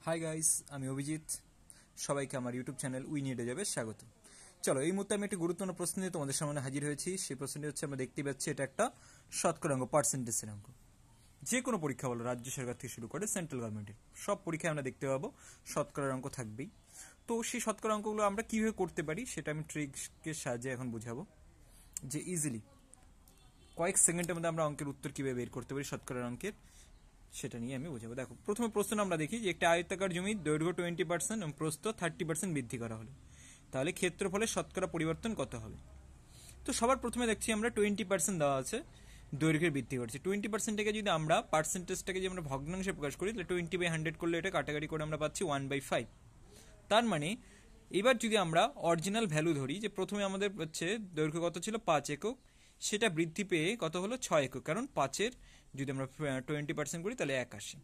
Hi guys, আমি অভিজিৎ। সবাইকে আমার ইউটিউব চ্যানেল উই নিডে যাবে স্বাগত। চলো, এই মুহূর্তে আমি একটি গুরুত্বপূর্ণ প্রশ্ন নিয়ে তোমাদের সামনে হাজির হয়েছি। সেই প্রশ্নটি হচ্ছে, আমরা দেখতে পাচ্ছি এটা একটা শতকরা অঙ্ক, পার্সেন্টেজের অঙ্ক। যে কোনো পরীক্ষা বলো, রাজ্য সরকার থেকে শুরু করে সেন্ট্রাল গভর্নমেন্টের সব পরীক্ষায় আমরা দেখতে পাবো শতকরার অঙ্ক থাকবেই। তো সেই শতকরা অঙ্কগুলো আমরা কীভাবে করতে পারি সেটা আমি ট্রিক্সের সাহায্যে এখন বুঝাবো, যে ইজিলি কয়েক সেকেন্ডের মধ্যে আমরা অঙ্কের উত্তর কীভাবে বের করতে পারি শতকরার অঙ্কের, সেটা নিয়ে আমি বোঝাবো। দেখো, প্রথমে প্রশ্ন আমরা দেখি যে একটা আয়তাকার জমির দৈর্ঘ্য 20% এবং প্রস্থ 30% বৃদ্ধি করা হলো, তাহলে ক্ষেত্রফলের শতকরা পরিবর্তন কত হবে? তো সবার প্রথমে দেখছি আমরা 20% দেওয়া আছে, দৈর্ঘ্যের বৃদ্ধি করছে। 20%টাকে যদি আমরা পার্সেন্টেজটাকে যদি আমরা ভগ্নাংশে প্রকাশ করি, তাহলে 20/100 করলে এটা কাটাকাটি করে আমরা পাচ্ছি 1/5। তার মানে এবার যদি আমরা অরিজিনাল ভ্যালু ধরি, যে প্রথমে আমাদের হচ্ছে দৈর্ঘ্য কত ছিল 5 একক, সেটা বৃদ্ধি পেয়ে কত হলো 6 একক, কারণ 5-এর যদি আমরা 20% করি তাহলে 1 আসে।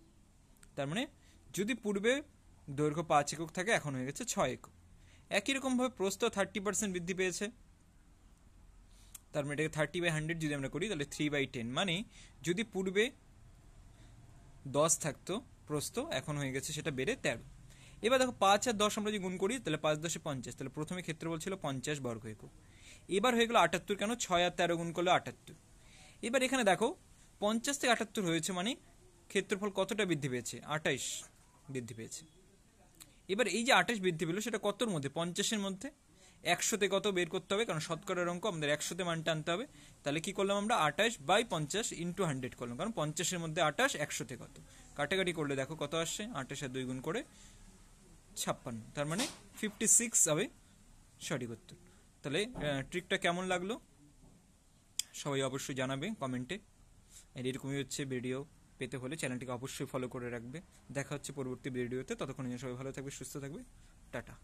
তার মানে যদি পূর্বে দৈর্ঘ্য 5 একক থাকে, এখন হয়ে গেছে 6 একক। একই রকমভাবে প্রস্থ 30% বৃদ্ধি পেয়েছে, তার মানে এটাকে 30/100 যদি আমরা করি তাহলে 3/10, মানে যদি পূর্বে 10 থাকতো প্রস্থ, এখন হয়ে গেছে সেটা বেড়ে 13। এবার দেখো 5 আর 10 আমরা যদি গুণ করি তাহলে 5×10 = 50, তাহলে প্রথমে ক্ষেত্রফল ছিল 50 বর্গ একক। এবার হয়ে গেল 78, কেন 6 আর 13 গুণ করলে 78। এবার এখানে দেখো 50 থেকে 78 হয়েছে, মানে ক্ষেত্রফল কতটা বৃদ্ধি পেয়েছে? 28 বৃদ্ধি পেয়েছে। এবার এই যে 28 বৃদ্ধি পেল, সেটা কতর মধ্যে? 50-এর মধ্যে। 100-তে কত বের করতে হবে, কারণ শতকরার অঙ্ক আমাদের 100-তে মানটা আনতে হবে। তাহলে কি করলাম আমরা? 28/50 × 100 করলাম, কারণ 50-এর মধ্যে 28, 100-তে কত? কাটাকাটি করলে দেখো কত আসছে, 28 আর 2 গুণ করে 56, তার মানে 56 হবে সঠিক উত্তর। তাহলে ট্রিকটা কেমন লাগলো সবাই অবশ্যই জানাবে কমেন্টে। আর এরকমই হচ্ছে ভিডিও পেতে হলে চ্যানেলটিকে অবশ্যই ফলো করে রাখবে। দেখা হচ্ছে পরবর্তী ভিডিওতে, ততক্ষণ সবাই ভালো থাকবে, সুস্থ থাকবে, টাটা।